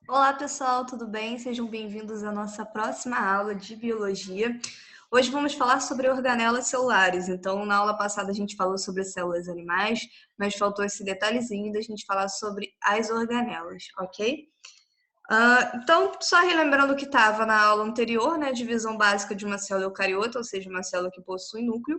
Olá, pessoal, tudo bem? Sejam bem-vindos à nossa próxima aula de biologia. Hoje vamos falar sobre organelas celulares. Então, na aula passada a gente falou sobre as células animais, mas faltou esse detalhezinho da gente falar sobre as organelas, ok? Então, só relembrando o que estava na aula anterior, né? Divisão básica de uma célula eucariota, ou seja, uma célula que possui núcleo.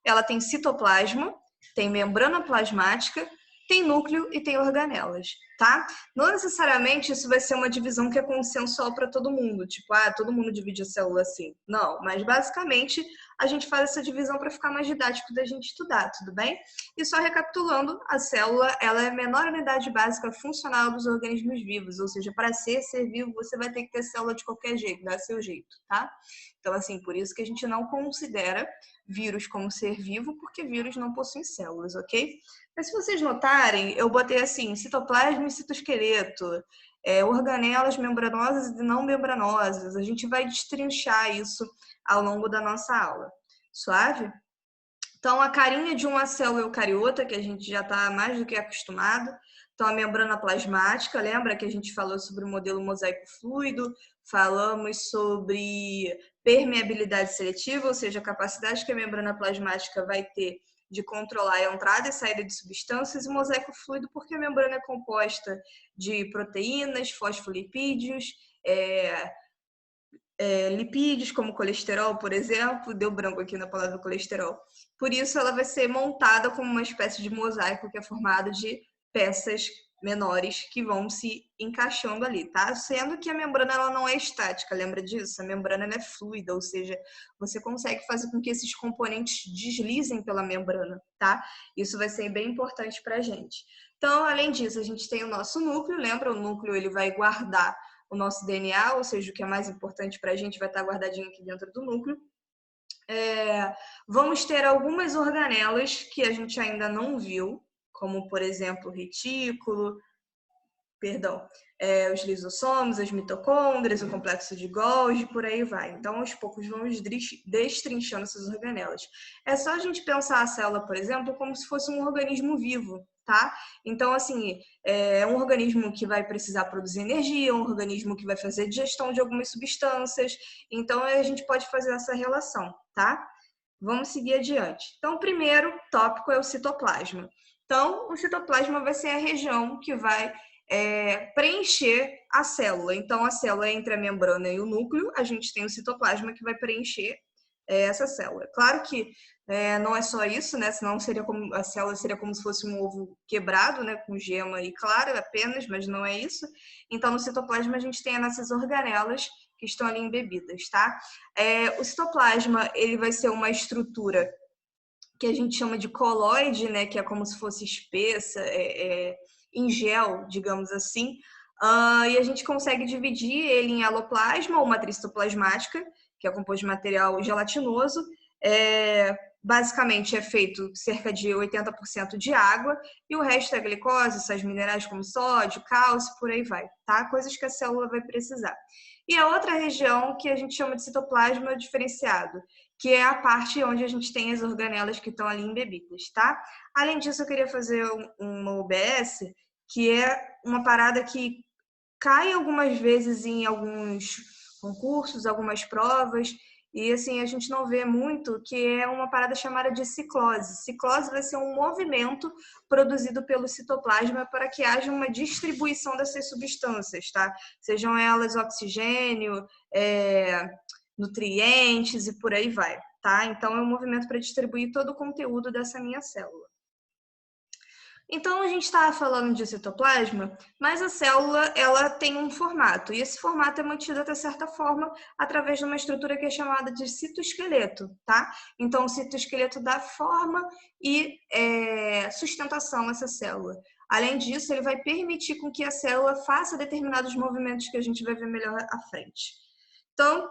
Ela tem citoplasma, tem membrana plasmática, tem núcleo e tem organelas, tá? Não necessariamente isso vai ser uma divisão que é consensual para todo mundo, tipo, todo mundo divide a célula assim. Não, mas basicamente a gente faz essa divisão para ficar mais didático da gente estudar, tudo bem? E só recapitulando, a célula ela é a menor unidade básica funcional dos organismos vivos, ou seja, para ser vivo você vai ter que ter célula de qualquer jeito, dá seu jeito, tá? Então, assim, por isso que a gente não considera vírus como ser vivo, porque vírus não possuem células, ok? Mas se vocês notarem, eu botei assim, citoplasma e citoesqueleto, organelas membranosas e não membranosas. A gente vai destrinchar isso ao longo da nossa aula. Suave? Então, a carinha de uma célula eucariota, que a gente já está mais do que acostumado. Então, a membrana plasmática, lembra que a gente falou sobre o modelo mosaico fluido, falamos sobre permeabilidade seletiva, ou seja, a capacidade que a membrana plasmática vai ter de controlar a entrada e saída de substâncias, e mosaico fluido, porque a membrana é composta de proteínas, fosfolipídios, lipídios, como colesterol, por exemplo, deu branco aqui na palavra colesterol. Por isso, ela vai ser montada como uma espécie de mosaico que é formado de peças menores que vão se encaixando ali, tá? Sendo que a membrana ela não é estática, lembra disso? A membrana ela é fluida, ou seja, você consegue fazer com que esses componentes deslizem pela membrana, tá? Isso vai ser bem importante para a gente. Então, além disso, a gente tem o nosso núcleo, lembra? O núcleo ele vai guardar o nosso DNA, ou seja, o que é mais importante para a gente vai estar guardadinho aqui dentro do núcleo. Vamos ter algumas organelas que a gente ainda não viu, como, por exemplo, o retículo, os lisossomos, as mitocôndrias, o complexo de Golgi, por aí vai. Então, aos poucos, vamos destrinchando essas organelas. É só a gente pensar a célula, por exemplo, como se fosse um organismo vivo, tá? Então, assim, é um organismo que vai precisar produzir energia, um organismo que vai fazer digestão de algumas substâncias. Então, a gente pode fazer essa relação, tá? Vamos seguir adiante. Então, o primeiro tópico é o citoplasma. Então, o citoplasma vai ser a região que vai preencher a célula. Então, a célula entre a membrana e o núcleo, a gente tem o citoplasma que vai preencher essa célula. Claro que não é só isso, né? Senão a célula seria como se fosse um ovo quebrado, né? Com gema e clara apenas, mas não é isso. Então, no citoplasma, a gente tem essas organelas que estão ali embebidas, tá? O citoplasma, ele vai ser uma estrutura que a gente chama de coloide, né? Que é como se fosse espessa, em gel, digamos assim. E a gente consegue dividir ele em aloplasma ou matriz citoplasmática, que é composto de material gelatinoso. Basicamente é feito cerca de 80% de água e o resto é glicose, sais minerais como sódio, cálcio, por aí vai, tá? Coisas que a célula vai precisar. E a outra região que a gente chama de citoplasma diferenciado, que é a parte onde a gente tem as organelas que estão ali embebidas, tá? Além disso, eu queria fazer uma OBS, que é uma parada que cai algumas vezes em alguns concursos, algumas provas, e assim, a gente não vê muito, que é uma parada chamada de ciclose. Ciclose vai ser um movimento produzido pelo citoplasma para que haja uma distribuição dessas substâncias, tá? Sejam elas oxigênio, nutrientes e por aí vai, tá? Então, é um movimento para distribuir todo o conteúdo dessa minha célula. Então, a gente estava falando de citoplasma, mas a célula ela tem um formato, e esse formato é mantido até certa forma através de uma estrutura que é chamada de citoesqueleto, tá? Então, o citoesqueleto dá forma e sustentação a essa célula. Além disso, ele vai permitir com que a célula faça determinados movimentos que a gente vai ver melhor à frente. Então,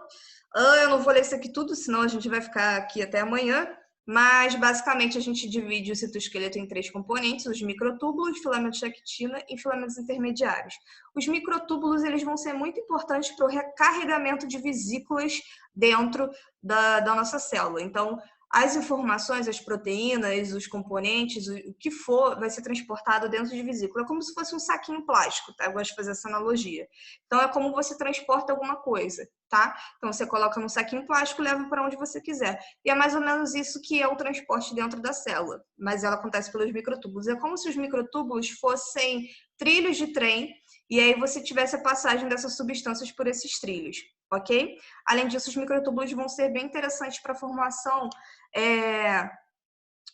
eu não vou ler isso aqui tudo, senão a gente vai ficar aqui até amanhã, mas basicamente a gente divide o citoesqueleto em três componentes: os microtúbulos, filamentos de actina e filamentos intermediários. Os microtúbulos eles vão ser muito importantes para o recarregamento de vesículas dentro da nossa célula. Então, as informações, as proteínas, os componentes, o que for, vai ser transportado dentro de vesícula. É como se fosse um saquinho plástico, tá? Eu gosto de fazer essa analogia. Então, é como você transporta alguma coisa, tá? Então, você coloca num saquinho plástico e leva para onde você quiser. E é mais ou menos isso que é o transporte dentro da célula. Mas ela acontece pelos microtúbulos. É como se os microtúbulos fossem trilhos de trem e aí você tivesse a passagem dessas substâncias por esses trilhos, ok? Além disso, os microtúbulos vão ser bem interessantes para a formação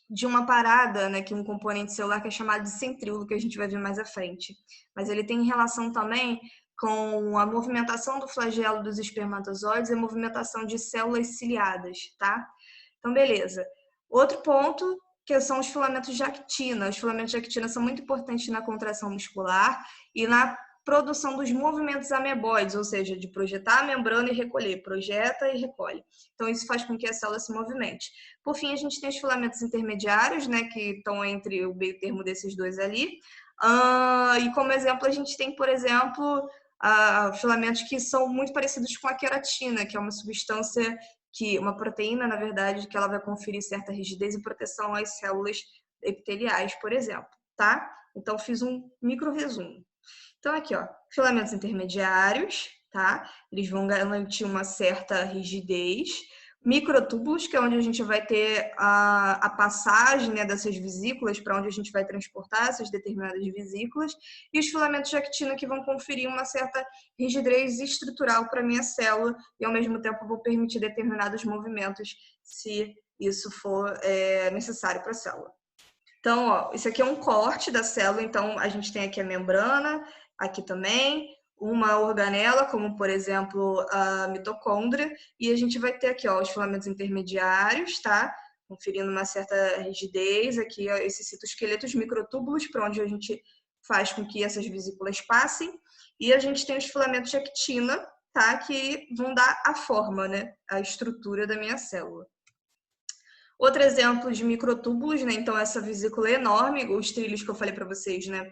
de uma parada, né, que um componente celular que é chamado de centríolo, que a gente vai ver mais à frente. Mas ele tem relação também com a movimentação do flagelo dos espermatozoides e a movimentação de células ciliadas, tá? Então, beleza. Outro ponto que são os filamentos de actina. Os filamentos de actina são muito importantes na contração muscular e na produção dos movimentos ameboides, ou seja, de projetar a membrana e recolher, projeta e recolhe. Então, isso faz com que a célula se movimente. Por fim, a gente tem os filamentos intermediários, né, que estão entre o meio termo desses dois ali. E como exemplo, a gente tem, por exemplo, filamentos que são muito parecidos com a queratina, que é uma substância uma proteína, na verdade, que ela vai conferir certa rigidez e proteção às células epiteliais, por exemplo, tá? Então, fiz um micro resumo. Então, aqui, ó, filamentos intermediários, tá? Eles vão garantir uma certa rigidez. Microtúbulos, que é onde a gente vai ter a passagem, né, dessas vesículas, para onde a gente vai transportar essas determinadas vesículas. E os filamentos de actina, que vão conferir uma certa rigidez estrutural para a minha célula e, ao mesmo tempo, vou permitir determinados movimentos, se isso for necessário para a célula. Então, ó, isso aqui é um corte da célula. Então, a gente tem aqui a membrana, aqui também, uma organela, como, por exemplo, a mitocôndria, e a gente vai ter aqui, ó, os filamentos intermediários, tá? Conferindo uma certa rigidez, aqui, ó, esses citoesqueletos, microtúbulos, para onde a gente faz com que essas vesículas passem, e a gente tem os filamentos de actina, tá? Que vão dar a forma, né? A estrutura da minha célula. Outro exemplo de microtúbulos, né? Então, essa vesícula é enorme, os trilhos que eu falei para vocês, né?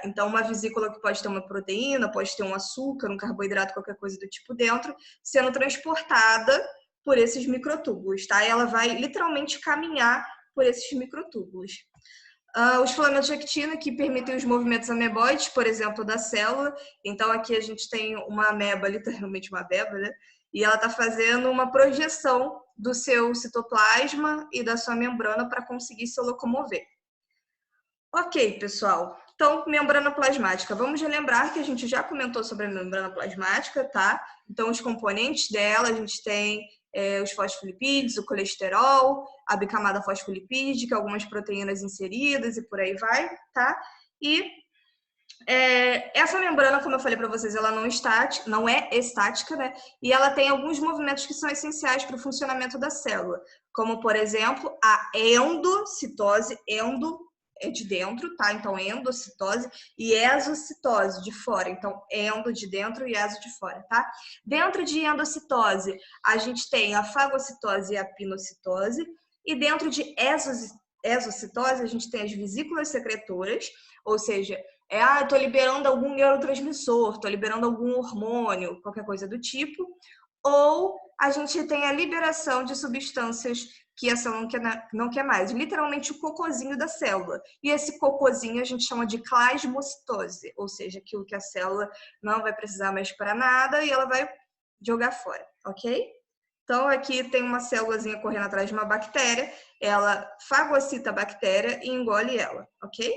Então, uma vesícula que pode ter uma proteína, pode ter um açúcar, um carboidrato, qualquer coisa do tipo dentro, sendo transportada por esses microtúbulos, tá? E ela vai literalmente caminhar por esses microtúbulos. Os filamentos de actina, que permitem os movimentos ameboides, por exemplo, da célula. Então, aqui a gente tem uma ameba, literalmente uma ameba, né? E ela está fazendo uma projeção do seu citoplasma e da sua membrana para conseguir se locomover. Ok, pessoal. Então, membrana plasmática. Vamos relembrar que a gente já comentou sobre a membrana plasmática, tá? Então, os componentes dela, a gente tem os fosfolipídios, o colesterol, a bicamada fosfolipídica, algumas proteínas inseridas e por aí vai, tá? E essa membrana, como eu falei para vocês, ela não é estática, né? E ela tem alguns movimentos que são essenciais para o funcionamento da célula, como, por exemplo, a endocitose, endo é de dentro, tá? Então, endocitose e exocitose, de fora. Então, endo de dentro e exo de fora, tá? Dentro de endocitose, a gente tem a fagocitose e a pinocitose. E dentro de exocitose, a gente tem as vesículas secretoras, ou seja, estou liberando algum neurotransmissor, estou liberando algum hormônio, qualquer coisa do tipo. Ou a gente tem a liberação de substâncias que a célula não quer mais, literalmente o cocôzinho da célula. E esse cocôzinho a gente chama de plasmocitose, ou seja, aquilo que a célula não vai precisar mais para nada e ela vai jogar fora, ok? Então, aqui tem uma célulazinha correndo atrás de uma bactéria, ela fagocita a bactéria e engole ela, ok?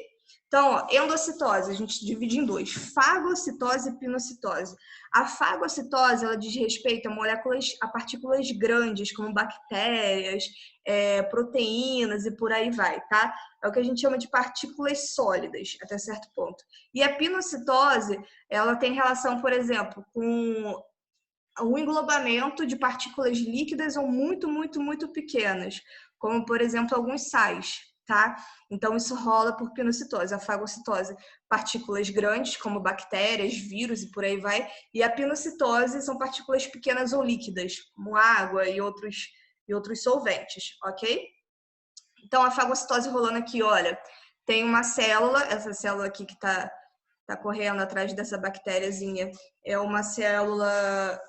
Então, ó, endocitose, a gente divide em dois, fagocitose e pinocitose. A fagocitose, ela diz respeito a moléculas, a partículas grandes, como bactérias, proteínas e por aí vai, tá? É o que a gente chama de partículas sólidas, até certo ponto. E a pinocitose, ela tem relação, por exemplo, com o englobamento de partículas líquidas ou muito, muito, muito pequenas, como, por exemplo, alguns sais, tá? Então, isso rola por pinocitose. A fagocitose, partículas grandes, como bactérias, vírus e por aí vai. E a pinocitose são partículas pequenas ou líquidas, como água e outros solventes, ok? Então, a fagocitose rolando aqui, olha, tem uma célula, essa célula aqui que está correndo atrás dessa bactériazinha, é uma célula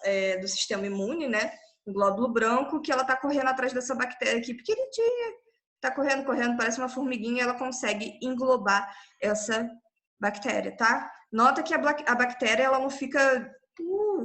do sistema imune, né? um glóbulo branco, que ela está correndo atrás dessa bactéria aqui, pequenininha, está correndo, correndo, parece uma formiguinha, ela consegue englobar essa bactéria, tá? Nota que a bactéria, ela não fica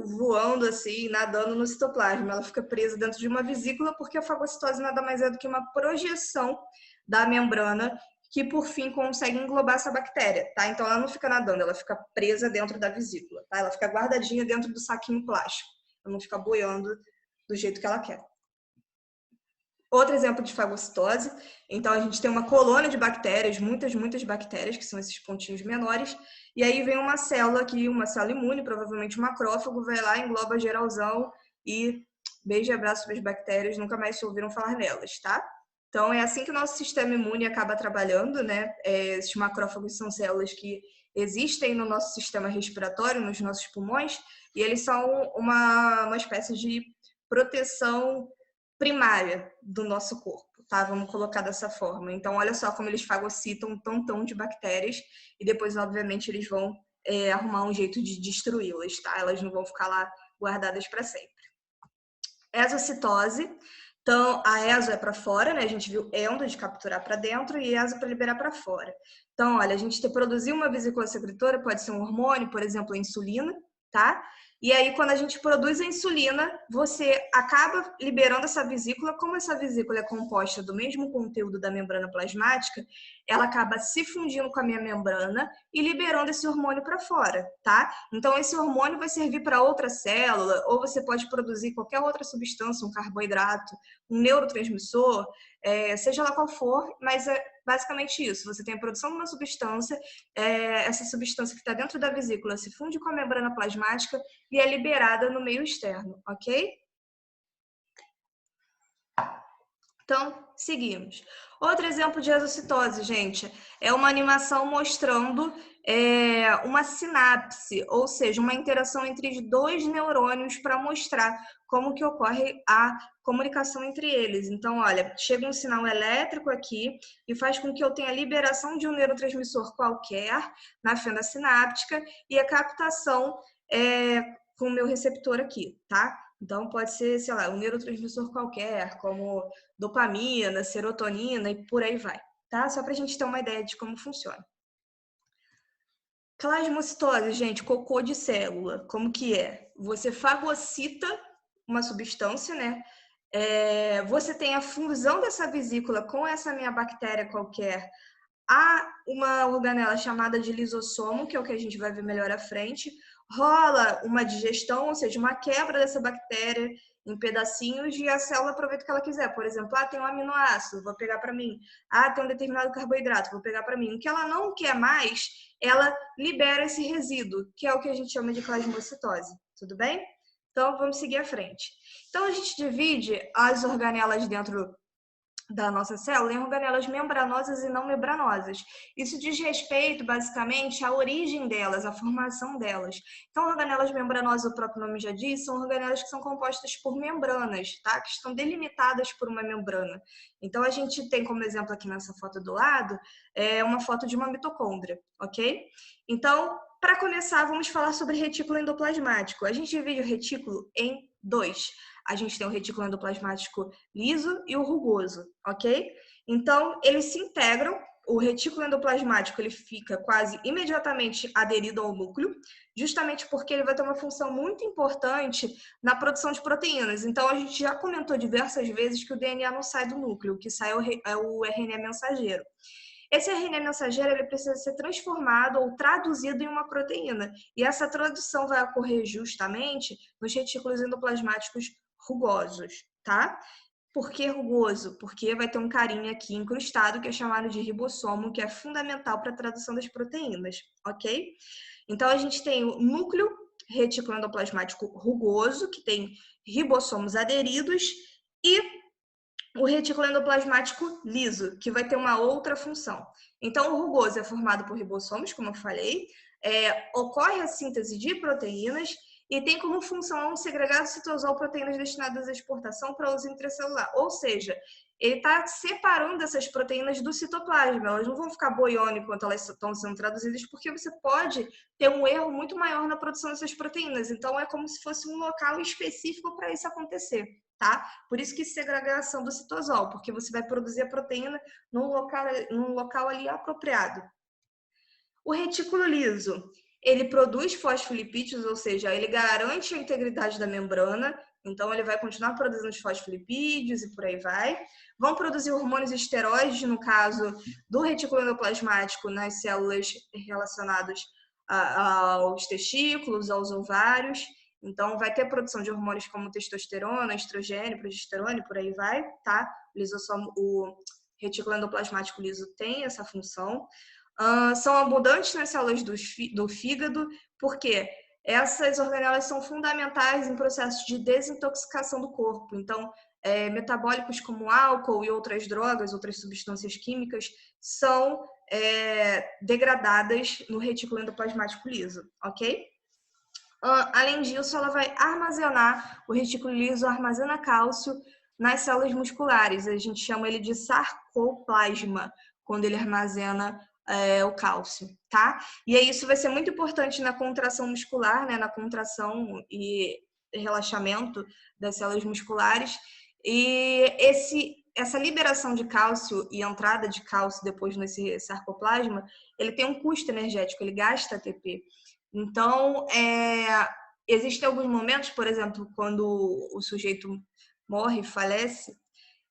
voando assim, nadando no citoplasma, ela fica presa dentro de uma vesícula, porque a fagocitose nada mais é do que uma projeção da membrana que, por fim, consegue englobar essa bactéria, tá? Então, ela não fica nadando, ela fica presa dentro da vesícula, tá? Ela fica guardadinha dentro do saquinho plástico, ela não fica boiando do jeito que ela quer. Outro exemplo de fagocitose, então a gente tem uma colônia de bactérias, muitas bactérias, que são esses pontinhos menores, e aí vem uma célula aqui, uma célula imune, provavelmente um macrófago, vai lá, engloba geralzão e beijo e abraço para as bactérias, nunca mais se ouviram falar nelas, tá? Então é assim que o nosso sistema imune acaba trabalhando, né? Esses macrófagos são células que existem no nosso sistema respiratório, nos nossos pulmões, e eles são uma espécie de proteção primária do nosso corpo, tá? Vamos colocar dessa forma. Então, olha só como eles fagocitam um tantão de bactérias e depois, obviamente, eles vão arrumar um jeito de destruí-las, tá? Elas não vão ficar lá guardadas para sempre. Exocitose. Então, a exo é para fora, né? A gente viu endo de capturar para dentro e exo para liberar para fora. Então, olha, a gente produzir uma vesícula secretora pode ser um hormônio, por exemplo, a insulina, tá? E aí, quando a gente produz a insulina, você acaba liberando essa vesícula. Como essa vesícula é composta do mesmo conteúdo da membrana plasmática, ela acaba se fundindo com a minha membrana e liberando esse hormônio para fora, tá? Então, esse hormônio vai servir para outra célula, ou você pode produzir qualquer outra substância, um carboidrato, um neurotransmissor, seja lá qual for, mas é basicamente isso. Você tem a produção de uma substância, essa substância que está dentro da vesícula se funde com a membrana plasmática e é liberada no meio externo, ok? Então, seguimos. Outro exemplo de exocitose, gente, é uma animação mostrando uma sinapse, ou seja, uma interação entre os dois neurônios para mostrar como que ocorre a comunicação entre eles. Então, olha, chega um sinal elétrico aqui e faz com que eu tenha a liberação de um neurotransmissor qualquer na fenda sináptica e a captação com o meu receptor aqui, tá? Então, pode ser, sei lá, um neurotransmissor qualquer, como dopamina, serotonina e por aí vai, tá? Só pra gente ter uma ideia de como funciona. Plasmocitose, gente, cocô de célula, como que é? Você fagocita uma substância, né? Você tem a fusão dessa vesícula com essa minha bactéria qualquer a uma organela chamada de lisossomo, que é o que a gente vai ver melhor à frente, rola uma digestão, ou seja, uma quebra dessa bactéria em pedacinhos e a célula aproveita o que ela quiser. Por exemplo, tem um aminoácido, vou pegar para mim. Tem um determinado carboidrato, vou pegar para mim. O que ela não quer mais, ela libera esse resíduo, que é o que a gente chama de plasmocitose. Tudo bem? Então, vamos seguir à frente. Então, a gente divide as organelas dentro da nossa célula em organelas membranosas e não membranosas. Isso diz respeito, basicamente, à origem delas, à formação delas. Então, organelas membranosas, o próprio nome já diz, são organelas que são compostas por membranas, tá? Que estão delimitadas por uma membrana. Então, a gente tem como exemplo aqui nessa foto do lado, uma foto de uma mitocôndria, ok? Então, para começar, vamos falar sobre retículo endoplasmático. A gente divide o retículo em dois. A gente tem o retículo endoplasmático liso e o rugoso, ok? Então, eles se integram. O retículo endoplasmático ele fica quase imediatamente aderido ao núcleo, justamente porque ele vai ter uma função muito importante na produção de proteínas. Então, a gente já comentou diversas vezes que o DNA não sai do núcleo, o que sai é o RNA mensageiro. Esse RNA mensageiro ele precisa ser transformado ou traduzido em uma proteína. E essa tradução vai ocorrer justamente nos retículos endoplasmáticos rugosos, tá? Por que rugoso? Porque vai ter um carinho aqui incrustado que é chamado de ribossomo, que é fundamental para a tradução das proteínas, ok? Então, a gente tem o núcleo retículo endoplasmático rugoso, que tem ribossomos aderidos, e o retículo endoplasmático liso, que vai ter uma outra função. Então, o rugoso é formado por ribossomos, como eu falei, ocorre a síntese de proteínas e tem como função segregar citosol proteínas destinadas à exportação para uso intracelular. Ou seja, ele está separando essas proteínas do citoplasma. Elas não vão ficar boiando enquanto elas estão sendo traduzidas, porque você pode ter um erro muito maior na produção dessas proteínas. Então, é como se fosse um local específico para isso acontecer, tá? Por isso que segregação do citosol, porque você vai produzir a proteína num local ali apropriado. O retículo liso, ele produz fosfolipídios, ou seja, ele garante a integridade da membrana, então ele vai continuar produzindo os fosfolipídios e por aí vai. Vão produzir hormônios esteroides, no caso do retículo endoplasmático, nas células relacionadas aos testículos, aos ovários. Então, vai ter produção de hormônios como testosterona, estrogênio, progesterona e por aí vai, tá? O retículo endoplasmático liso tem essa função. São abundantes nas células do fígado, porque essas organelas são fundamentais em processos de desintoxicação do corpo. Então, metabólicos como álcool e outras drogas, outras substâncias químicas, são degradadas no retículo endoplasmático liso, ok? Além disso, ela vai armazenar, o retículo liso armazena cálcio nas células musculares. A gente chama ele de sarcoplasma, quando ele armazena o cálcio, tá? E aí isso vai ser muito importante na contração muscular, né? Na contração e relaxamento das células musculares. E essa liberação de cálcio e entrada de cálcio depois nesse sarcoplasma, ele tem um custo energético, ele gasta ATP. Então, existem alguns momentos, por exemplo, quando o sujeito morre, falece,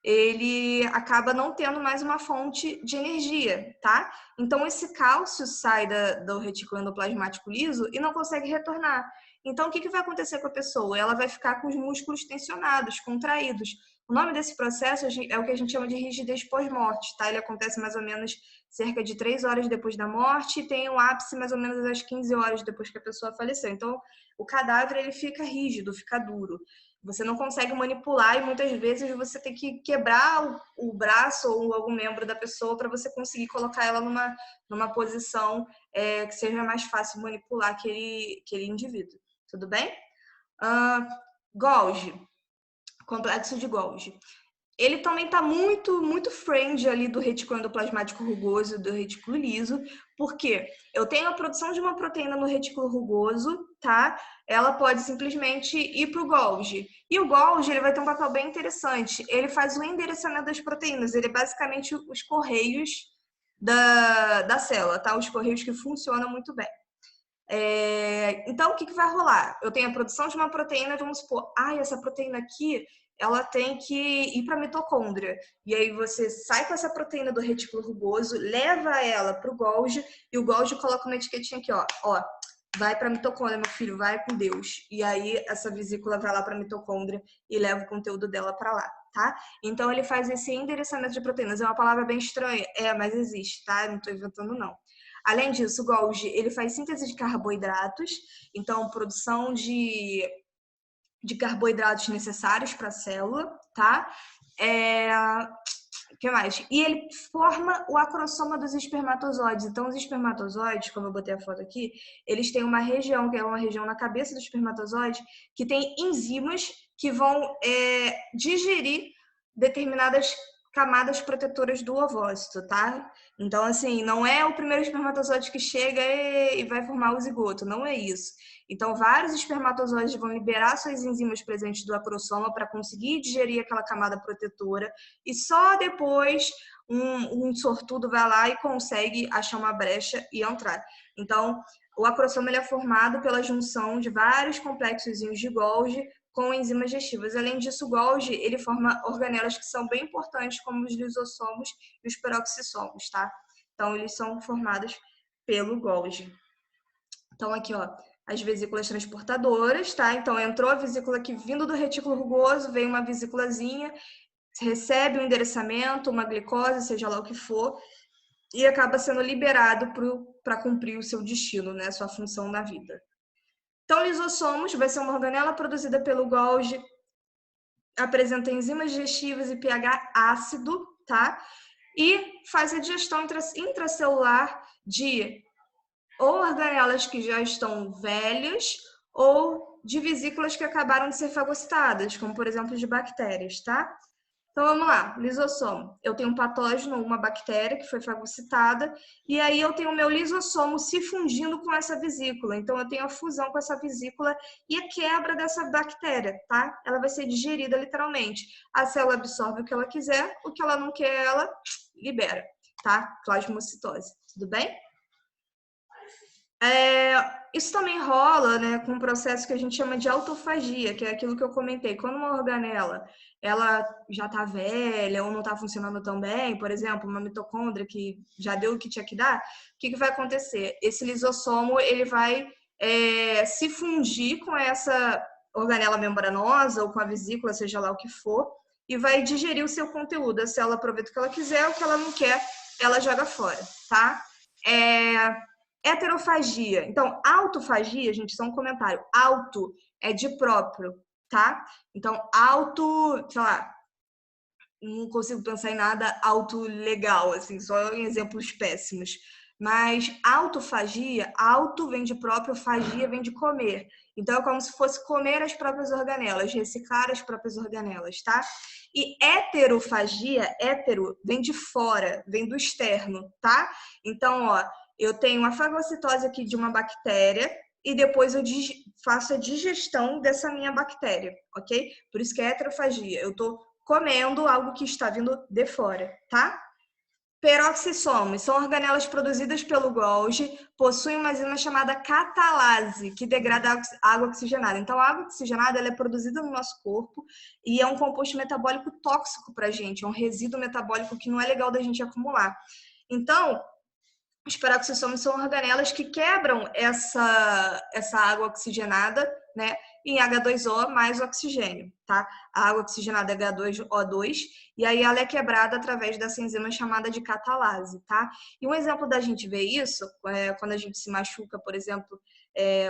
ele acaba não tendo mais uma fonte de energia, tá? Então, esse cálcio sai do retículo endoplasmático liso e não consegue retornar. Então, o que vai acontecer com a pessoa? Ela vai ficar com os músculos tensionados, contraídos. O nome desse processo é o que a gente chama de rigidez pós-morte, tá? Ele acontece mais ou menos cerca de 3 horas depois da morte e tem um ápice mais ou menos às 15 horas depois que a pessoa faleceu. Então, o cadáver ele fica rígido, fica duro. Você não consegue manipular e muitas vezes você tem que quebrar o braço ou algum membro da pessoa para você conseguir colocar ela numa posição que seja mais fácil manipular aquele indivíduo. Tudo bem? Golgi, complexo de Golgi. Ele também está muito, muito friend ali do retículo endoplasmático rugoso e do retículo liso, porque eu tenho a produção de uma proteína no retículo rugoso, tá? Ela pode simplesmente ir para o Golgi. E o Golgi, ele vai ter um papel bem interessante. Ele faz o endereçamento das proteínas. Ele é basicamente os correios da célula, tá? Os correios que funcionam muito bem. Então, o que vai rolar? Eu tenho a produção de uma proteína, vamos supor, essa proteína aqui, ela tem que ir para a mitocôndria. E aí você sai com essa proteína do retículo rugoso, leva ela para o Golgi, e o Golgi coloca uma etiquetinha aqui, ó, vai para a mitocôndria, meu filho, vai com Deus. E aí essa vesícula vai lá para a mitocôndria e leva o conteúdo dela para lá, tá? Então ele faz esse endereçamento de proteínas. É uma palavra bem estranha, mas existe, tá? Eu não estou inventando, não. Além disso, o Golgi, ele faz síntese de carboidratos, então produção de carboidratos necessários para a célula, tá? O que mais? E ele forma o acrossoma dos espermatozoides. Então, os espermatozoides, como eu botei a foto aqui, eles têm uma região, que é uma região na cabeça do espermatozoide, que tem enzimas que vão digerir determinadas camadas protetoras do ovócito, tá? Então, assim, não é o primeiro espermatozoide que chega e vai formar o zigoto, não é isso. Então, vários espermatozoides vão liberar suas enzimas presentes do acrossoma para conseguir digerir aquela camada protetora e só depois um sortudo vai lá e consegue achar uma brecha e entrar. Então, o acrossoma ele é formado pela junção de vários complexos de Golgi com enzimas digestivas. Além disso, o Golgi ele forma organelas que são bem importantes, como os lisossomos e os peroxissomos, tá? Então, eles são formados pelo Golgi. Então, aqui, ó, as vesículas transportadoras, tá? Então, entrou a vesícula aqui vindo do retículo rugoso, veio uma vesículazinha, recebe um endereçamento, uma glicose, seja lá o que for, e acaba sendo liberado para cumprir o seu destino, né? Sua função na vida. Então, lisossomos vai ser uma organela produzida pelo Golgi, apresenta enzimas digestivas e pH ácido, tá? E faz a digestão intracelular de ou organelas que já estão velhas ou de vesículas que acabaram de ser fagocitadas, como por exemplo de bactérias, tá? Então vamos lá, lisossomo. Eu tenho um patógeno, uma bactéria que foi fagocitada, e aí eu tenho o meu lisossomo se fundindo com essa vesícula. Então eu tenho a fusão com essa vesícula e a quebra dessa bactéria, tá? Ela vai ser digerida literalmente. A célula absorve o que ela quiser, o que ela não quer, ela libera, tá? Plasmocitose, tudo bem? Isso também rola, né, com um processo que a gente chama de autofagia, que é aquilo que eu comentei. Quando uma organela ela já está velha ou não está funcionando tão bem, por exemplo, uma mitocôndria que já deu o que tinha que dar, o que vai acontecer? Esse lisossomo ele vai se fundir com essa organela membranosa ou com a vesícula, seja lá o que for, e vai digerir o seu conteúdo. A célula aproveita o que ela quiser, o que ela não quer, ela joga fora, tá? Heterofagia. Então, autofagia, gente, só um comentário. Auto é de próprio, tá? Então, auto, sei lá, não consigo pensar em nada auto legal, assim, só em exemplos péssimos. Mas autofagia, auto vem de próprio, fagia vem de comer. Então, é como se fosse comer as próprias organelas, reciclar as próprias organelas, tá? E heterofagia, hétero, vem de fora, vem do externo, tá? Então, ó, eu tenho uma fagocitose aqui de uma bactéria e depois eu faço a digestão dessa minha bactéria, ok? Por isso que é heterofagia. Eu tô comendo algo que está vindo de fora, tá? Peroxissomos são organelas produzidas pelo Golgi, possuem uma enzima chamada catalase, que degrada a água oxigenada. Então, a água oxigenada ela é produzida no nosso corpo e é um composto metabólico tóxico para a gente, é um resíduo metabólico que não é legal da gente acumular. Então, os peroxissomos são organelas que quebram essa água oxigenada, né, em H2O mais oxigênio, tá? A água oxigenada é H2O2 e aí ela é quebrada através dessa enzima chamada de catalase, tá? E um exemplo da gente ver isso, quando a gente se machuca, por exemplo,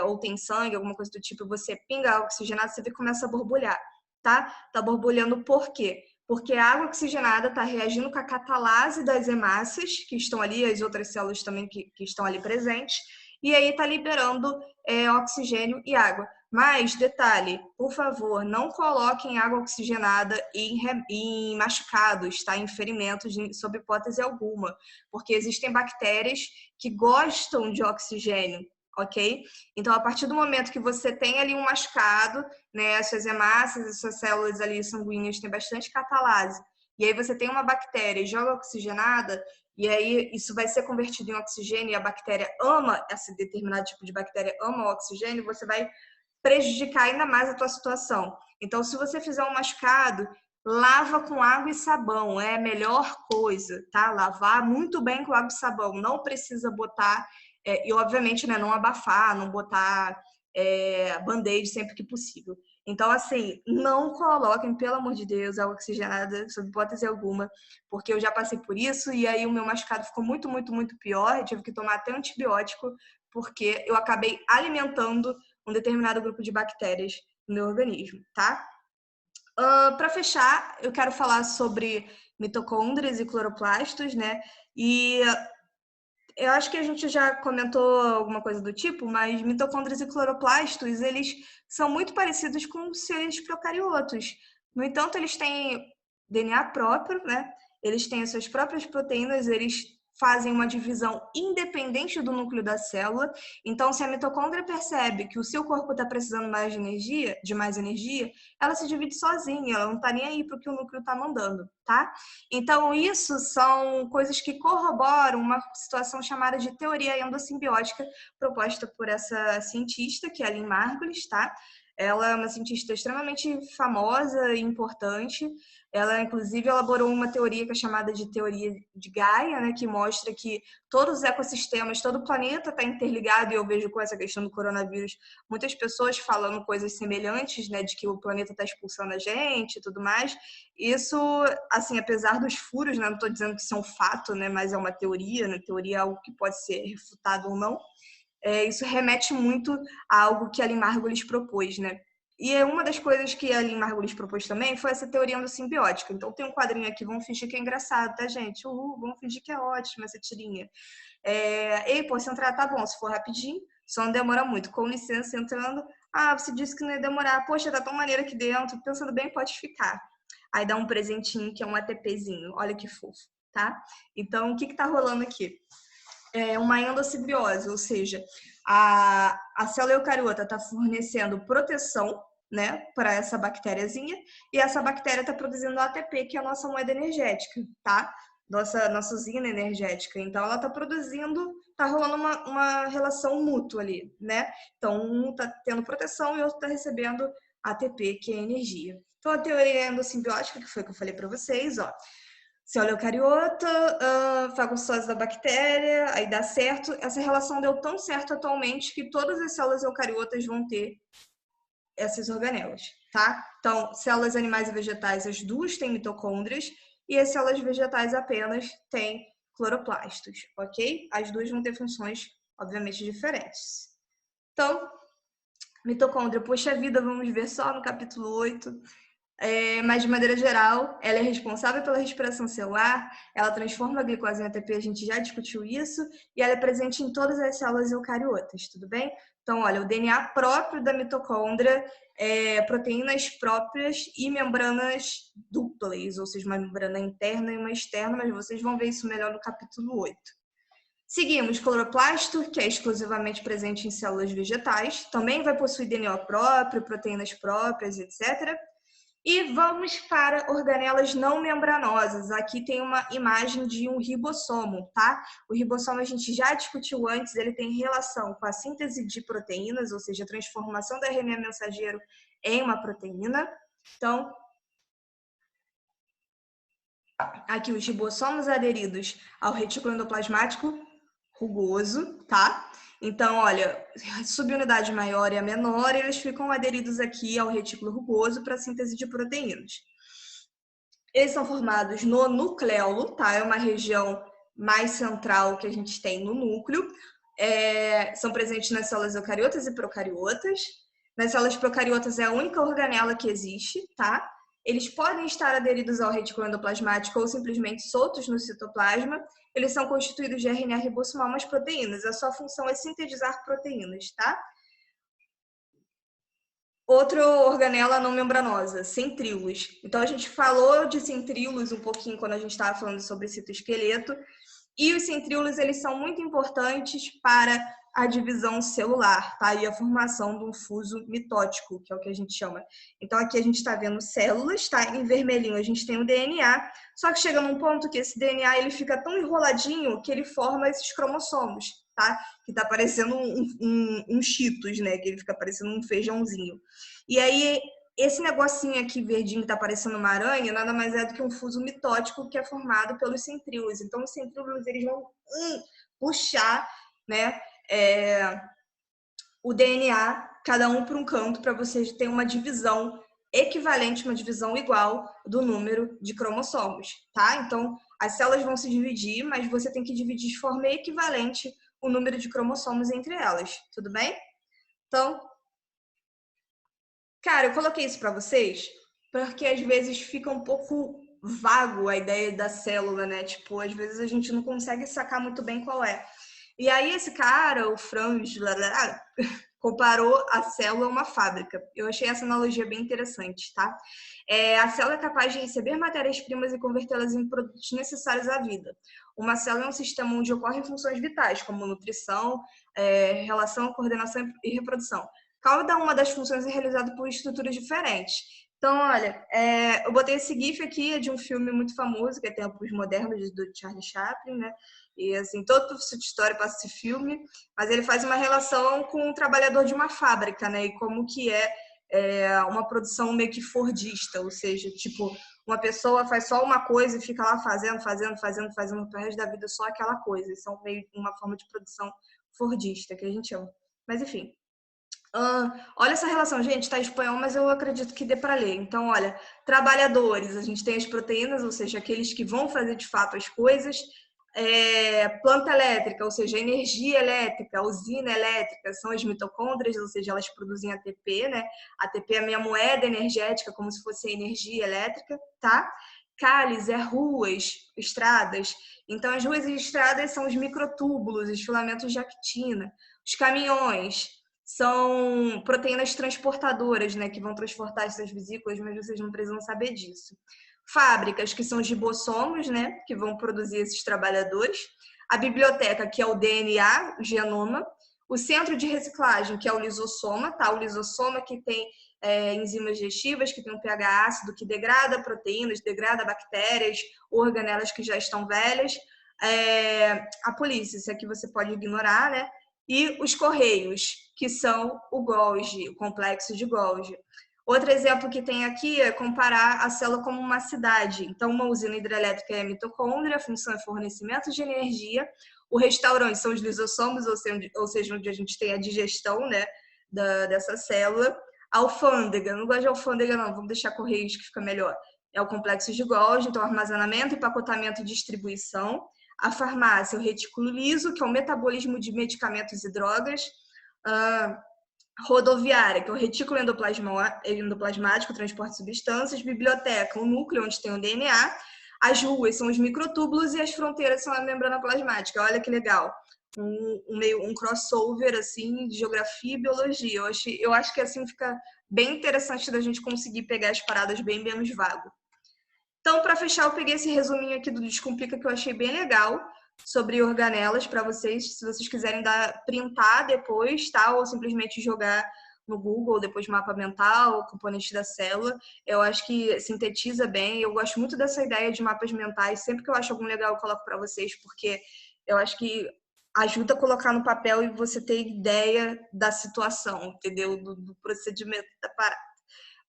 ou tem sangue, alguma coisa do tipo, você pinga água oxigenada, você vê que começa a borbulhar, tá? Tá borbulhando por quê? Porque a água oxigenada está reagindo com a catalase das hemácias, que estão ali, as outras células também que estão ali presentes, e aí está liberando oxigênio e água. Mas, detalhe, por favor, não coloquem água oxigenada em machucados, tá? Em ferimentos, sob hipótese alguma, porque existem bactérias que gostam de oxigênio, ok? Então, a partir do momento que você tem ali um machucado, né, as suas hemácias, as suas células ali sanguíneas têm bastante catalase, e aí você tem uma bactéria e joga oxigenada, e aí isso vai ser convertido em oxigênio, e a bactéria ama, esse determinado tipo de bactéria ama o oxigênio, você vai prejudicar ainda mais a tua situação. Então, se você fizer um machucado, lava com água e sabão, é a melhor coisa, tá? Lavar muito bem com água e sabão, não precisa botar, e obviamente, né, não abafar, não botar band-aid sempre que possível. Então, assim, não coloquem, pelo amor de Deus, água oxigenada, sob hipótese alguma, porque eu já passei por isso e aí o meu machucado ficou muito, muito, muito pior. Eu tive que tomar até antibiótico, porque eu acabei alimentando um determinado grupo de bactérias no meu organismo, tá? Para fechar, eu quero falar sobre mitocôndrias e cloroplastos, né? E eu acho que a gente já comentou alguma coisa do tipo, mas mitocôndrias e cloroplastos, eles são muito parecidos com os seres procariotos. No entanto, eles têm DNA próprio, né? Eles têm as suas próprias proteínas, eles fazem uma divisão independente do núcleo da célula. Então, se a mitocôndria percebe que o seu corpo está precisando de mais energia, ela se divide sozinha, ela não está nem aí para o que o núcleo está mandando, tá? Então, isso são coisas que corroboram uma situação chamada de teoria endossimbiótica, proposta por essa cientista, que é a Lynn Margulis, tá? Ela é uma cientista extremamente famosa e importante. Ela, inclusive, elaborou uma teoria que é chamada de teoria de Gaia, né, que mostra que todos os ecossistemas, todo o planeta está interligado, e eu vejo com essa questão do coronavírus muitas pessoas falando coisas semelhantes, né, de que o planeta está expulsando a gente e tudo mais. Isso, assim, apesar dos furos, né, não estou dizendo que isso é um fato, né, mas é uma teoria, né, teoria é algo que pode ser refutado ou não. Isso remete muito a algo que a Lynn Margulis propôs, né? E uma das coisas que a Lynn Margulis propôs também foi essa teoria endossimbiótica. Então tem um quadrinho aqui, vamos fingir que é engraçado, tá, gente? Vamos fingir que é ótimo essa tirinha. Ei, pô, se entrar, tá bom, se for rapidinho, só não demora muito. Com licença, entrando. Ah, você disse que não ia demorar. Poxa, tá tão maneiro aqui dentro. Pensando bem, pode ficar. aí dá um presentinho que é um ATPzinho. Olha que fofo, tá? Então, o que tá rolando aqui? É uma endossimbiose, ou seja, a célula eucariota está fornecendo proteção, né, para essa bactériazinha, e essa bactéria está produzindo ATP, que é a nossa moeda energética, tá? Nossa usina energética. Então, ela está produzindo, está rolando uma relação mútua ali, né? Então, um está tendo proteção e o outro está recebendo ATP, que é energia. Então, a teoria endossimbiótica, que foi o que eu falei para vocês, ó. Célula eucariota, fagocitose da bactéria, aí dá certo. Essa relação deu tão certo atualmente que todas as células eucariotas vão ter essas organelas, tá? Então, células animais e vegetais, as duas têm mitocôndrias, e as células vegetais apenas têm cloroplastos, ok? As duas vão ter funções, obviamente, diferentes. Então, mitocôndria, poxa vida, vamos ver só no capítulo 8. Mas de maneira geral, ela é responsável pela respiração celular, ela transforma a glicose em ATP, a gente já discutiu isso, e ela é presente em todas as células eucariotas, tudo bem? Então, olha, o DNA próprio da mitocôndria, proteínas próprias e membranas duplas, ou seja, uma membrana interna e uma externa, mas vocês vão ver isso melhor no capítulo 8. Seguimos cloroplasto, que é exclusivamente presente em células vegetais, também vai possuir DNA próprio, proteínas próprias, etc. E vamos para organelas não membranosas. Aqui tem uma imagem de um ribossomo, tá? O ribossomo a gente já discutiu antes, ele tem relação com a síntese de proteínas, ou seja, a transformação do RNA mensageiro em uma proteína. Então, aqui os ribossomos aderidos ao retículo endoplasmático rugoso, tá? Então, olha, subunidade maior e a menor, eles ficam aderidos aqui ao retículo rugoso para a síntese de proteínas. Eles são formados no nucleolo, tá? É uma região mais central que a gente tem no núcleo. São presentes nas células eucariotas e procariotas. Nas células procariotas é a única organela que existe, tá? Eles podem estar aderidos ao retículo endoplasmático ou simplesmente soltos no citoplasma. Eles são constituídos de RNA ribossomal mais proteínas. A sua função é sintetizar proteínas, tá? Outra organela não membranosa, centríolos. Então, a gente falou de centríolos um pouquinho quando a gente estava falando sobre citoesqueleto. E os centríolos, eles são muito importantes para a divisão celular, tá? E a formação de um fuso mitótico, que é o que a gente chama. Então, aqui a gente está vendo células, tá? Em vermelhinho a gente tem o DNA, só que chega num ponto que esse DNA ele fica tão enroladinho que ele forma esses cromossomos, tá? Que tá parecendo um Cheetos, né? Que ele fica parecendo um feijãozinho. E aí, esse negocinho aqui verdinho que tá parecendo uma aranha, nada mais é do que um fuso mitótico que é formado pelos centríolos. Então, os centríolos, eles vão puxar, né, o DNA, cada um para um canto, para você ter uma divisão equivalente, uma divisão igual do número de cromossomos, tá? Então, as células vão se dividir, mas você tem que dividir de forma equivalente o número de cromossomos entre elas, tudo bem? Então, cara, eu coloquei isso para vocês porque às vezes fica um pouco vago a ideia da célula, né? Tipo, às vezes a gente não consegue sacar muito bem qual é. E aí esse cara, o Franz, comparou a célula a uma fábrica. Eu achei essa analogia bem interessante, tá? A célula é capaz de receber matérias-primas e convertê-las em produtos necessários à vida. Uma célula é um sistema onde ocorrem funções vitais, como nutrição, relação, coordenação e reprodução. Cada uma das funções é realizada por estruturas diferentes. Então, olha, eu botei esse GIF aqui, é de um filme muito famoso, que é Tempos Modernos, do Charlie Chaplin, né? E, assim, toda essa história passa esse filme, mas ele faz uma relação com o trabalhador de uma fábrica, né? E como que uma produção meio que fordista, ou seja, tipo, uma pessoa faz só uma coisa e fica lá fazendo pro resto da vida só aquela coisa. Isso é meio uma forma de produção fordista, que a gente chama. Mas, enfim. Olha essa relação, gente, tá em espanhol, mas eu acredito que dê para ler. Então, olha, trabalhadores, a gente tem as proteínas, ou seja, aqueles que vão fazer de fato as coisas. Planta elétrica, ou seja, energia elétrica, usina elétrica, são as mitocôndrias, ou seja, elas produzem ATP, né? ATP é a minha moeda energética, como se fosse energia elétrica, tá? Cálice ruas, estradas. Então, as ruas e estradas são os microtúbulos, os filamentos de actina. Os caminhões são proteínas transportadoras, né, que vão transportar essas vesículas, mas vocês não precisam saber disso. Fábricas, que são os ribossomos, né, que vão produzir esses trabalhadores. A biblioteca, que é o DNA, o genoma. O centro de reciclagem, que é o lisossoma, tá? O lisossoma que tem enzimas digestivas, que tem um pH ácido, que degrada proteínas, degrada bactérias, organelas que já estão velhas. A polícia, isso aqui você pode ignorar, né? E os correios, que são o Golgi, o complexo de Golgi. Outro exemplo que tem aqui é comparar a célula como uma cidade. Então, uma usina hidrelétrica é a mitocôndria, a função é fornecimento de energia. O restaurante são os lisossomos, ou seja, onde a gente tem a digestão, né, dessa célula. A alfândega, não gosto de alfândega não, vamos deixar correios que fica melhor. É o complexo de Golgi, então armazenamento, empacotamento e distribuição. A farmácia, o retículo liso, que é o metabolismo de medicamentos e drogas. Rodoviária, que é o retículo endoplasmático, transporte de substâncias. Biblioteca, o núcleo, onde tem o DNA. As ruas são os microtúbulos e as fronteiras são a membrana plasmática. Olha que legal. Um crossover assim, de geografia e biologia. Eu acho que assim fica bem interessante da gente conseguir pegar as paradas bem menos vago. Então, para fechar, eu peguei esse resuminho aqui do Descomplica que eu achei bem legal sobre organelas para vocês, se vocês quiserem printar depois, tá? Ou simplesmente jogar no Google, depois mapa mental, componente da célula. Eu acho que sintetiza bem. Eu gosto muito dessa ideia de mapas mentais. Sempre que eu acho algum legal, eu coloco para vocês, porque eu acho que ajuda a colocar no papel e você ter ideia da situação, entendeu? Do procedimento da parada.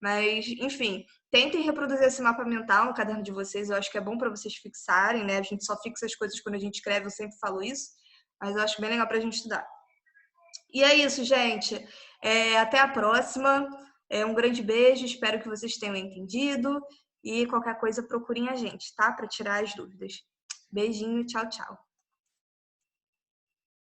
Mas, enfim, tentem reproduzir esse mapa mental no caderno de vocês. Eu acho que é bom para vocês fixarem, né? A gente só fixa as coisas quando a gente escreve, eu sempre falo isso. Mas eu acho bem legal para a gente estudar. E é isso, gente. Até a próxima. Um grande beijo. Espero que vocês tenham entendido. E qualquer coisa, procurem a gente, tá? Para tirar as dúvidas. Beijinho, tchau, tchau.